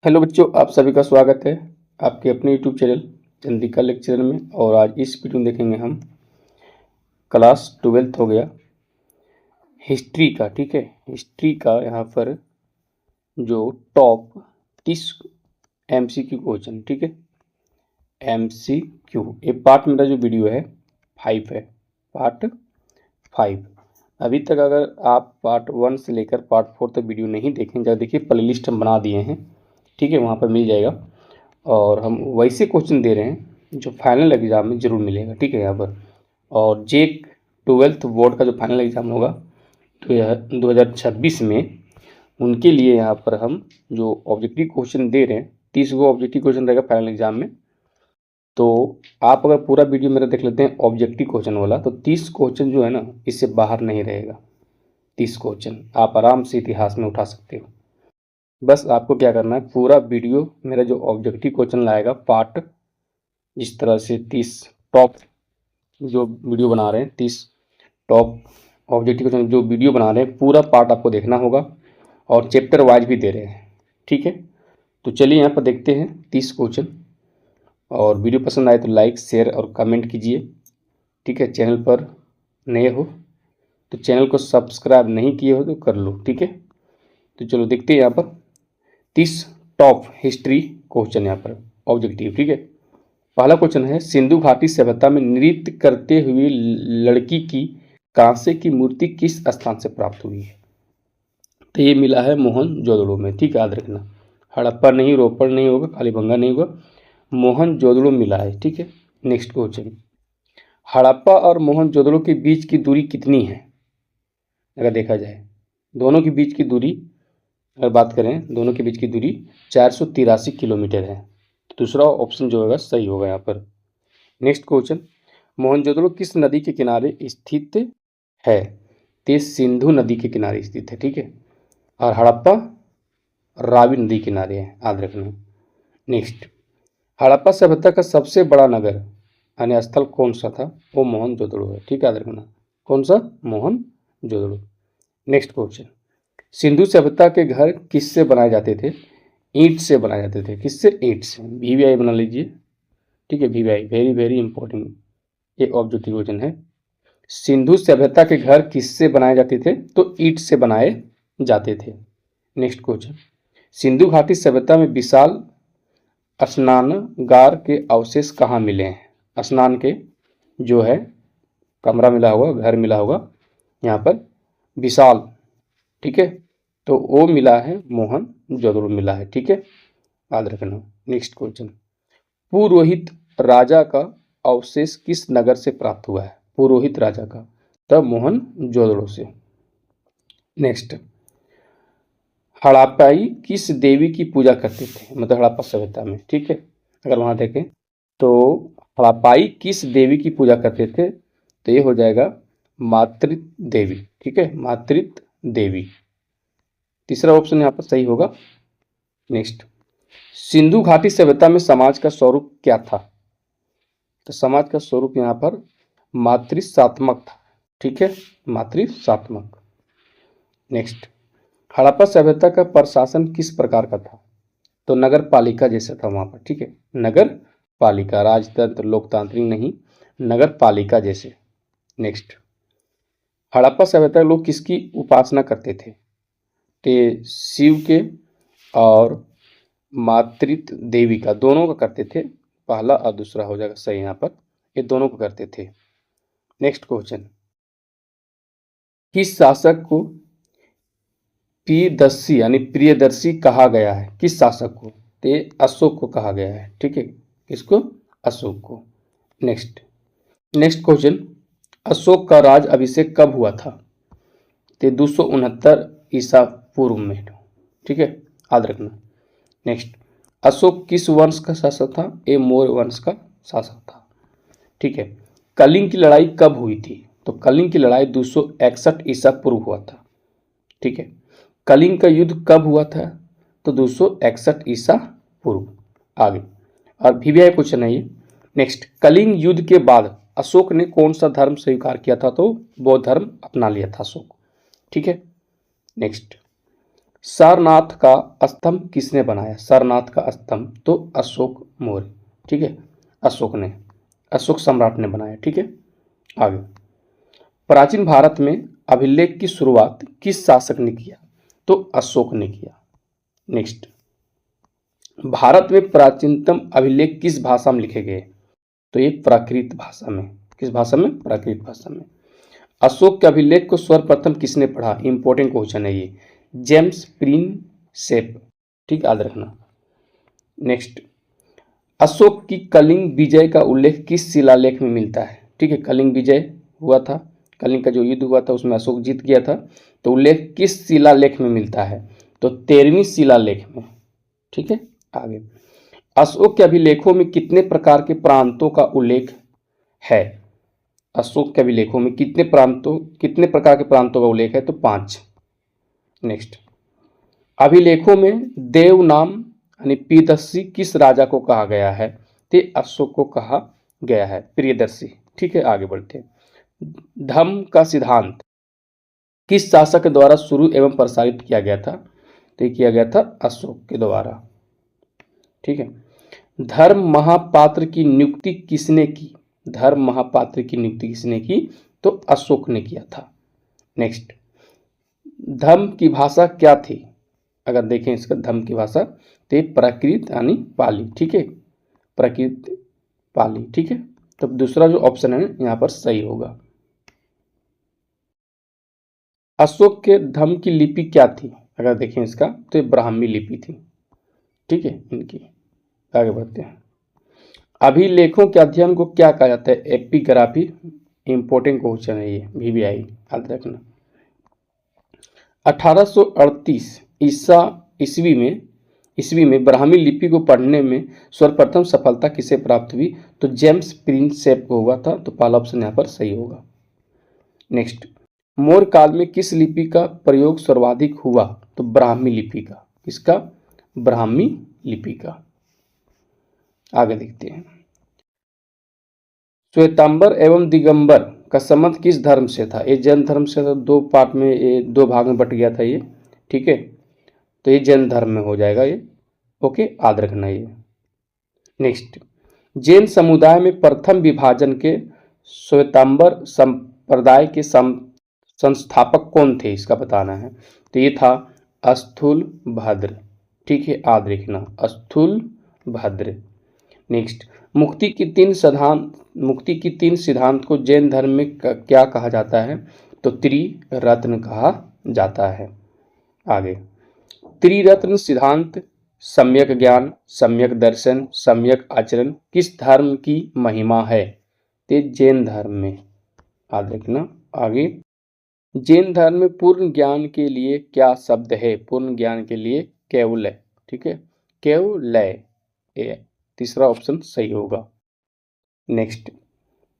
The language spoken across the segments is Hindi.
हेलो बच्चों, आप सभी का स्वागत है आपके अपने यूट्यूब चैनल चंद्रिका लेक्चर में। और आज इस वीडियो में देखेंगे हम क्लास 12th हो गया हिस्ट्री का। ठीक है, हिस्ट्री का यहाँ पर जो टॉप 30 MCQ क्वेश्चन। ठीक है, MCQ ये पार्ट मेरा जो वीडियो है 5 है, पार्ट 5। अभी तक अगर आप पार्ट 1 से लेकर पार्ट 4 तक वीडियो नहीं देखें, जब देखिए प्ले लिस्ट हम बना दिए हैं। ठीक है, वहाँ पर मिल जाएगा। और हम वैसे क्वेश्चन दे रहे हैं जो फाइनल एग्ज़ाम में ज़रूर मिलेगा। ठीक है, यहाँ पर और जेक 12th बोर्ड का जो फाइनल एग्ज़ाम होगा तो यह 2026 में, उनके लिए यहाँ पर हम जो ऑब्जेक्टिव क्वेश्चन दे रहे हैं 30 गो ऑब्जेक्टिव क्वेश्चन रहेगा फाइनल एग्ज़ाम में। तो आप अगर पूरा वीडियो मेरा देख लेते हैं ऑब्जेक्टिव क्वेश्चन वाला, तो 30 क्वेश्चन जो है ना, इससे बाहर नहीं रहेगा। 30 क्वेश्चन आप आराम से इतिहास में उठा सकते हो। बस आपको क्या करना है, पूरा वीडियो मेरा जो ऑब्जेक्टिव क्वेश्चन लाएगा पार्ट, जिस तरह से 30 टॉप जो वीडियो बना रहे हैं, 30 टॉप ऑब्जेक्टिव क्वेश्चन जो वीडियो बना रहे हैं, पूरा पार्ट आपको देखना होगा और चैप्टर वाइज भी दे रहे हैं। ठीक है, तो चलिए यहाँ पर देखते हैं 30 क्वेश्चन। और वीडियो पसंद आए तो लाइक शेयर और कमेंट कीजिए। ठीक है, चैनल पर नए हो तो चैनल को सब्सक्राइब नहीं किए हो तो कर लो। ठीक है, तो चलो देखते हैं यहाँ पर 30 टॉप हिस्ट्री क्वेश्चन यहाँ पर ऑब्जेक्टिव। ठीक है, पहला क्वेश्चन है, सिंधु घाटी सभ्यता में नृत्य करते हुए लड़की की कांसे की मूर्ति किस स्थान से प्राप्त हुई है? तो ये मिला है मोहनजोदड़ो में। ठीक है, याद रखना, हड़प्पा नहीं, रोपड़ नहीं होगा, कालीबंगा नहीं होगा, मोहनजोदड़ो मिला है। ठीक है, नेक्स्ट क्वेश्चन, हड़प्पा और मोहनजोदड़ो के बीच की दूरी कितनी है? अगर देखा जाए दोनों के बीच की दूरी, अगर बात करें दोनों के बीच की दूरी 483 किलोमीटर है। तो दूसरा ऑप्शन जो होगा सही होगा यहाँ पर। नेक्स्ट क्वेश्चन, मोहनजोदड़ो किस नदी के किनारे स्थित है? तो सिंधु नदी के किनारे स्थित है। ठीक है, और हड़प्पा रावी नदी किनारे है, याद रखना। नेक्स्ट, हड़प्पा सभ्यता का सबसे बड़ा नगर यानी स्थल कौन सा था? वो मोहनजोदड़ो है। ठीक है, याद रखना, कौन सा? मोहनजोदड़ो। नेक्स्ट क्वेश्चन, सिंधु सभ्यता के घर किससे बनाए जाते थे? ईंट से बनाए जाते थे। किससे? ईंट से। VVI बना लीजिए। ठीक है, VVI वेरी वेरी इंपॉर्टेंट ये ऑब्जेक्टिव क्वेश्चन है। सिंधु सभ्यता के घर किससे बनाए जाते थे? तो ईंट से बनाए जाते थे। नेक्स्ट क्वेश्चन, सिंधु घाटी सभ्यता में विशाल स्नानागार के अवशेष कहाँ मिले हैं? स्नान के जो है कमरा मिला होगा, घर मिला होगा यहाँ पर विशाल। ठीक है, तो वो मिला है मोहनजोदड़ो मिला है। ठीक है, याद रखना। नेक्स्ट क्वेश्चन, पुरोहित राजा का अवशेष किस नगर से प्राप्त हुआ है? पुरोहित राजा का, तब मोहनजोदड़ो से। नेक्स्ट, हड़प्पाई किस देवी की पूजा करते थे? मतलब हड़प्पा सभ्यता में। ठीक है, अगर वहां देखें तो हड़प्पाई किस देवी की पूजा करते थे? तो ये हो जाएगा मातृ देवी। ठीक है, मातृ देवी। तीसरा ऑप्शन यहाँ पर सही होगा। नेक्स्ट, सिंधु घाटी सभ्यता में समाज का स्वरूप क्या था? तो समाज का स्वरूप यहाँ पर मातृसात्मक था। ठीक है, मातृसात्मक। नेक्स्ट, हड़प्पा सभ्यता का प्रशासन किस प्रकार का था? तो नगर पालिका जैसा था वहां पर। ठीक है, नगर पालिका, राजतंत्र लोकतांत्रिक नहीं, नगर पालिका जैसे। नेक्स्ट, हड़प्पा सभ्यता के लोग किसकी उपासना करते थे? तो शिव के और मातृत्व देवी का, दोनों का करते थे। पहला और दूसरा हो जाएगा सही यहाँ पर, ये दोनों को करते थे। नेक्स्ट क्वेश्चन, किस शासक को प्रियदर्शी यानी प्रियदर्शी कहा गया है? किस शासक को? तो अशोक को कहा गया है। ठीक है, किसको? अशोक को। नेक्स्ट क्वेश्चन, अशोक का राज अभिषेक कब हुआ था? तो 269 ईसा पूर्व में। ठीक है, याद रखना। नेक्स्ट, अशोक किस वंश का शासक था? ये मौर्य वंश का शासक था। ठीक है, कलिंग की लड़ाई कब हुई थी? तो कलिंग की लड़ाई 261 ईसा पूर्व हुआ था। ठीक है, कलिंग का युद्ध कब हुआ था? तो 261 ईसा पूर्व। आगे, और VVI क्वेश्चन है ये। नेक्स्ट, कलिंग युद्ध के बाद अशोक ने कौन सा धर्म स्वीकार किया था? तो बौद्ध धर्म अपना लिया था अशोक। ठीक है, नेक्स्ट, सारनाथ का स्तंभ किसने बनाया? सारनाथ का स्तंभ तो अशोक मौर्य, ठीक है, अशोक सम्राट ने बनाया, ठीक है। आगे, प्राचीन भारत में अभिलेख की शुरुआत किस शासक ने किया? तो अशोक ने किया। नेक्स्ट, भारत में प्राचीनतम अभिलेख किस भाषा में लिखे गए? तो ये प्राकृत भाषा में। किस भाषा में? प्राकृत भाषा में। अशोक के अभिलेख को सर्वप्रथम किसने पढ़ा? इंपॉर्टेंट क्वेश्चन है ये, जेम्स प्रिंसेप, ठीक, याद रखना। नेक्स्ट, अशोक की कलिंग विजय का उल्लेख किस शिलालेख में मिलता है? ठीक है, कलिंग विजय हुआ था, कलिंग का जो युद्ध हुआ था उसमें अशोक जीत गया था, तो उल्लेख किस शिलालेख में मिलता है? तो 13वीं शिलालेख में, ठीक है। आगे, अशोक के अभिलेखों में कितने प्रकार के प्रांतों का उल्लेख है? अशोक के अभिलेखों में कितने प्रकार के प्रांतों का उल्लेख है? तो 5। नेक्स्ट, अभिलेखों में देव नाम यानी प्रियदर्शी किस राजा को कहा गया है? तो अशोक को कहा गया है प्रियदर्शी, ठीक है। आगे बढ़ते हैं, धम्म का सिद्धांत किस शासक के द्वारा शुरू एवं प्रसारित किया गया था? तो किया गया था अशोक के द्वारा, ठीक है। धर्म महापात्र की नियुक्ति किसने की? धर्म महापात्र की नियुक्ति किसने की? तो अशोक ने किया था। नेक्स्ट, धम्म की भाषा क्या थी? अगर देखें इसका धम्म की भाषा तो प्राकृत यानी पाली, ठीक है, प्राकृत पाली, ठीक है। तो दूसरा जो ऑप्शन है यहाँ पर सही होगा। अशोक के धम्म की लिपि क्या थी? अगर देखें इसका तो ब्राह्मी लिपि थी, ठीक है इनकी। आगे बढ़ते हैं, अभिलेखों के अध्ययन को क्या कहा जाता है? एपिग्राफी, इंपॉर्टेंट क्वेश्चन है ये, VVI याद रखना। 1838 ईस्वी में ब्राह्मी लिपि को पढ़ने में सर्वप्रथम सफलता किसे प्राप्त हुई? तो जेम्स प्रिंसेप को हुआ था, तो पहला ऑप्शन यहाँ पर सही होगा। नेक्स्ट, मौर्य काल में किस लिपि का प्रयोग सर्वाधिक हुआ? तो ब्राह्मी लिपि का। किसका? ब्राह्मी लिपि का। आगे देखते हैं, श्वेतांबर एवं दिगंबर का संबंध किस धर्म से था? ये जैन धर्म से था, 2 पार्ट में, ये 2 भाग में बट गया था ये, ठीक है, तो ये जैन धर्म में हो जाएगा ये, ओके, याद रखना ये। नेक्स्ट, जैन समुदाय में प्रथम विभाजन के श्वेतांबर संप्रदाय के संस्थापक कौन थे? इसका बताना है, तो ये था स्थूलभद्र, ठीक है, याद रखना स्थूलभद्र। नेक्स्ट, मुक्ति की 3 सिद्धांत को जैन धर्म में क्या कहा जाता है? तो त्रिरत्न कहा जाता है। आगे, त्रिरत्न सिद्धांत सम्यक ज्ञान, सम्यक दर्शन, सम्यक आचरण किस धर्म की महिमा है? तो जैन धर्म में, याद रखना। आगे, जैन धर्म में पूर्ण ज्ञान के लिए क्या शब्द है? पूर्ण ज्ञान के लिए केवलय, ठीक है, केवलय, तीसरा ऑप्शन सही होगा। नेक्स्ट,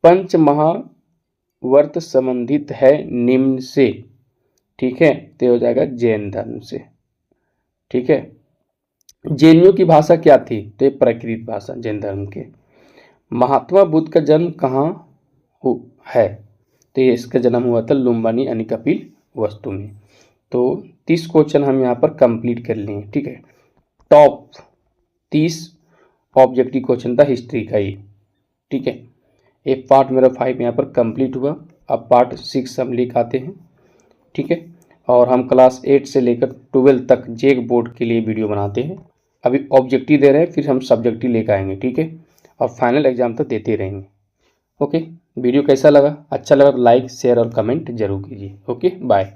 पंच महावर्त संबंधित है निम्न से, ठीक है, तो हो जाएगा जैन धर्म से, ठीक है। जैनियों की भाषा क्या थी? तो प्राकृत भाषा जैन धर्म के। महात्मा बुद्ध का जन्म कहाँ है? तो ये इसका जन्म हुआ था लुम्बिनी यानी कपिल वस्तु में। तो 30 क्वेश्चन हम यहाँ पर कंप्लीट कर लिए, ठीक है। टॉप 30 ऑब्जेक्टिव क्वेश्चन था हिस्ट्री का ये, ठीक है। एक पार्ट मेरा 5 यहाँ पर कंप्लीट हुआ, अब पार्ट 6 हम लेकर आते हैं, ठीक है। और हम क्लास 8 से लेकर 12 तक जेक बोर्ड के लिए वीडियो बनाते हैं। अभी ऑब्जेक्टिव दे रहे हैं, फिर हम सब्जेक्टिव लेकर आएंगे, ठीक है, और फाइनल एग्जाम तक देते रहेंगे, ओके। वीडियो कैसा लगा? अच्छा लगा तो लाइक, शेयर और कमेंट जरूर कीजिए, ओके, बाय।